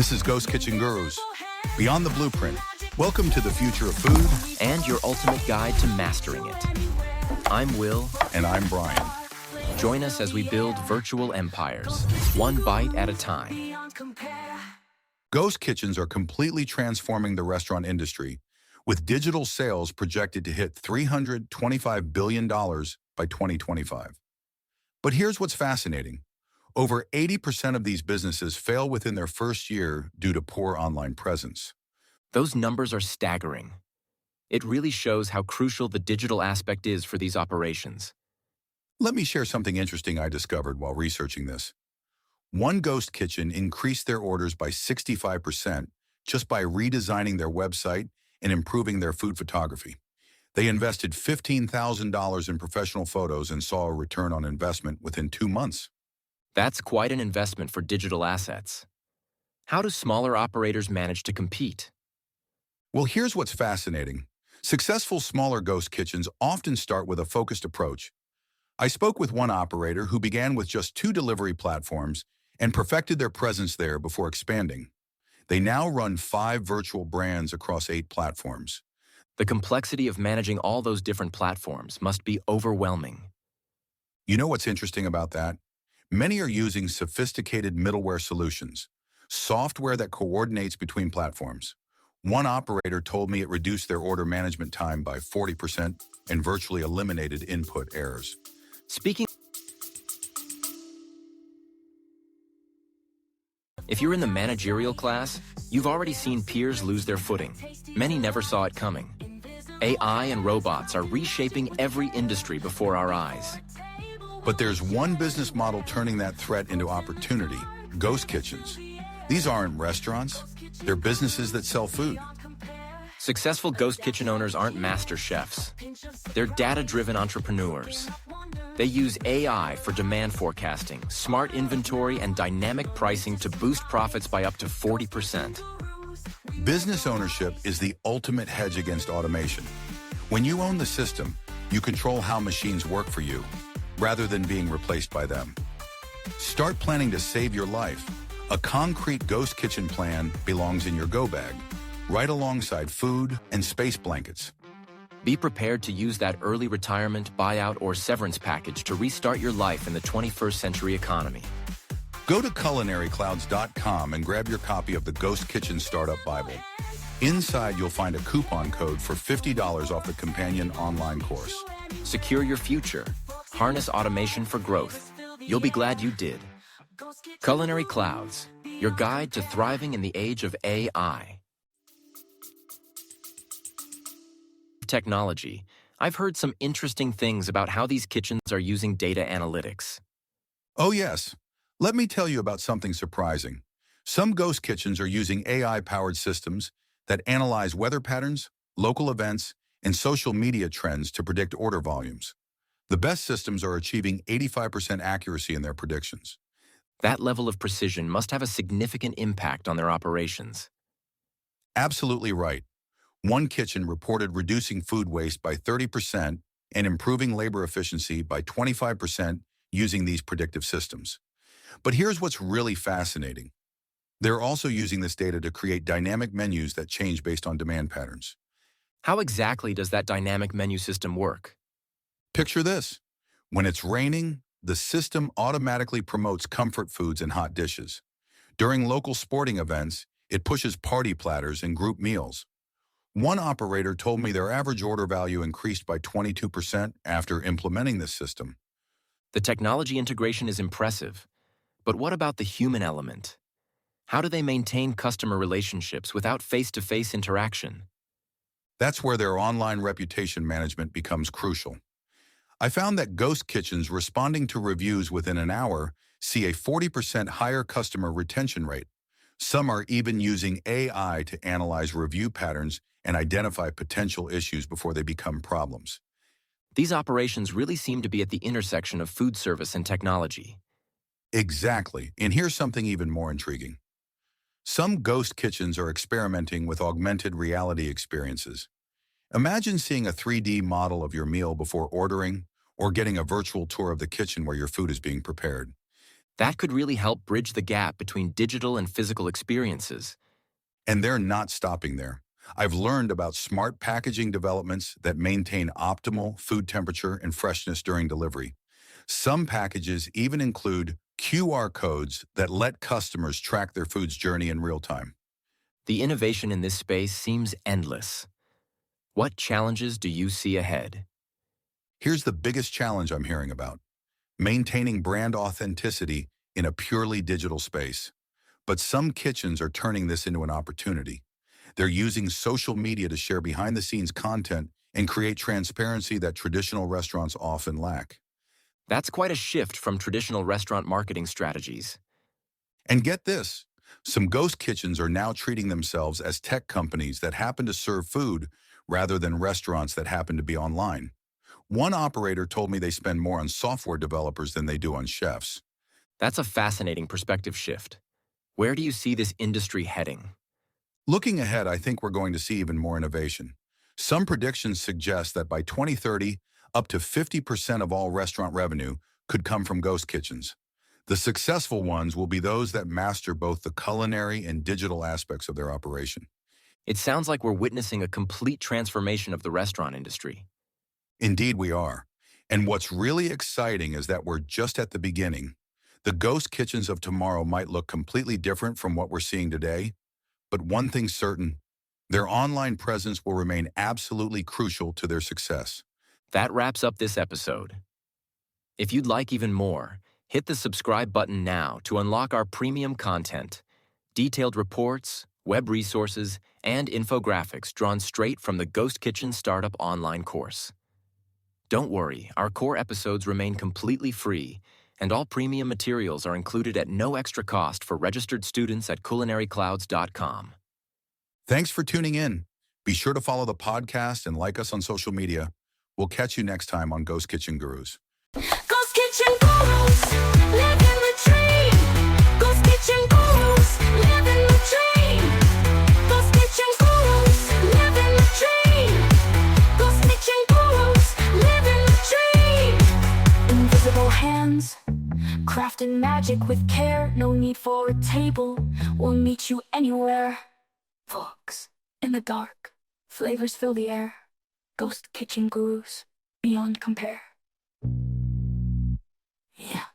This is Ghost Kitchen Gurus. Beyond the blueprint, welcome to the future of food. And your ultimate guide to mastering it. I'm Will. And I'm Brian. Join us as we build virtual empires, one bite at a time. Ghost kitchens are completely transforming the restaurant industry, with digital sales projected to hit $325 billion by 2025. But here's what's fascinating. Over 80% of these businesses fail within their first year due to poor online presence. Those numbers are staggering. It really shows how crucial the digital aspect is for these operations. Let me share something interesting I discovered while researching this. One ghost kitchen increased their orders by 65% just by redesigning their website and improving their food photography. They invested $15,000 in professional photos and saw a return on investment within 2 months. That's quite an investment for digital assets. How do smaller operators manage to compete? Well, here's what's fascinating. Successful smaller ghost kitchens often start with a focused approach. I spoke with one operator who began with just 2 delivery platforms and perfected their presence there before expanding. They now run 5 virtual brands across 8 platforms. The complexity of managing all those different platforms must be overwhelming. You know what's interesting about that? Many are using sophisticated middleware solutions, software that coordinates between platforms. One operator told me it reduced their order management time by 40% and virtually eliminated input errors. If you're in the managerial class, you've already seen peers lose their footing. Many never saw it coming. AI and robots are reshaping every industry before our eyes. But there's one business model turning that threat into opportunity: ghost kitchens. These aren't restaurants, they're businesses that sell food. Successful ghost kitchen owners aren't master chefs. They're data-driven entrepreneurs. They use AI for demand forecasting, smart inventory, and dynamic pricing to boost profits by up to 40%. Business ownership is the ultimate hedge against automation. When you own the system, you control how machines work for you, rather than being replaced by them. Start planning to save your life. A concrete ghost kitchen plan belongs in your go bag, right alongside food and space blankets. Be prepared to use that early retirement, buyout, or severance package to restart your life in the 21st century economy. Go to culinaryclouds.com and grab your copy of the Ghost Kitchen Startup Bible. Inside, you'll find a coupon code for $50 off the companion online course. Secure your future. Harness automation for growth. You'll be glad you did. Culinary Clouds, your guide to thriving in the age of AI. Technology. I've heard some interesting things about how these kitchens are using data analytics. Oh yes. Let me tell you about something surprising. Some ghost kitchens are using AI-powered systems that analyze weather patterns, local events, and social media trends to predict order volumes. The best systems are achieving 85% accuracy in their predictions. That level of precision must have a significant impact on their operations. Absolutely right. One kitchen reported reducing food waste by 30% and improving labor efficiency by 25% using these predictive systems. But here's what's really fascinating. They're also using this data to create dynamic menus that change based on demand patterns. How exactly does that dynamic menu system work? Picture this. When it's raining, the system automatically promotes comfort foods and hot dishes. During local sporting events, it pushes party platters and group meals. One operator told me their average order value increased by 22% after implementing this system. The technology integration is impressive, but what about the human element? How do they maintain customer relationships without face-to-face interaction? That's where their online reputation management becomes crucial. I found that ghost kitchens responding to reviews within an hour see a 40% higher customer retention rate. Some are even using AI to analyze review patterns and identify potential issues before they become problems. These operations really seem to be at the intersection of food service and technology. Exactly, and here's something even more intriguing. Some ghost kitchens are experimenting with augmented reality experiences. Imagine seeing a 3D model of your meal before ordering, or getting a virtual tour of the kitchen where your food is being prepared. That could really help bridge the gap between digital and physical experiences. And they're not stopping there. I've learned about smart packaging developments that maintain optimal food temperature and freshness during delivery. Some packages even include QR codes that let customers track their food's journey in real time. The innovation in this space seems endless. What challenges do you see ahead? Here's the biggest challenge I'm hearing about: maintaining brand authenticity in a purely digital space. But some kitchens are turning this into an opportunity. They're using social media to share behind-the-scenes content and create transparency that traditional restaurants often lack. That's quite a shift from traditional restaurant marketing strategies. And get this, some ghost kitchens are now treating themselves as tech companies that happen to serve food rather than restaurants that happen to be online. One operator told me they spend more on software developers than they do on chefs. That's a fascinating perspective shift. Where do you see this industry heading? Looking ahead, I think we're going to see even more innovation. Some predictions suggest that by 2030, up to 50% of all restaurant revenue could come from ghost kitchens. The successful ones will be those that master both the culinary and digital aspects of their operation. It sounds like we're witnessing a complete transformation of the restaurant industry. Indeed, we are. And what's really exciting is that we're just at the beginning. The ghost kitchens of tomorrow might look completely different from what we're seeing today, but one thing's certain: their online presence will remain absolutely crucial to their success. That wraps up this episode. If you'd like even more, hit the subscribe button now to unlock our premium content, detailed reports, web resources, and infographics drawn straight from the Ghost Kitchen Startup online course. Don't worry, our core episodes remain completely free, and all premium materials are included at no extra cost for registered students at culinaryclouds.com. Thanks for tuning in. Be sure to follow the podcast and like us on social media. We'll catch you next time on Ghost Kitchen Gurus. Ghost Kitchen Gurus, live in the dream. Ghost Kitchen Gurus, live in the dream. Ghost Kitchen Gurus, live in the dream. Ghost Kitchen Gurus, live in the dream. Invisible hands, crafting magic with care. No need for a table, we'll meet you anywhere. Forks in the dark, flavors fill the air. Ghost Kitchen Gurus, beyond compare. Yeah.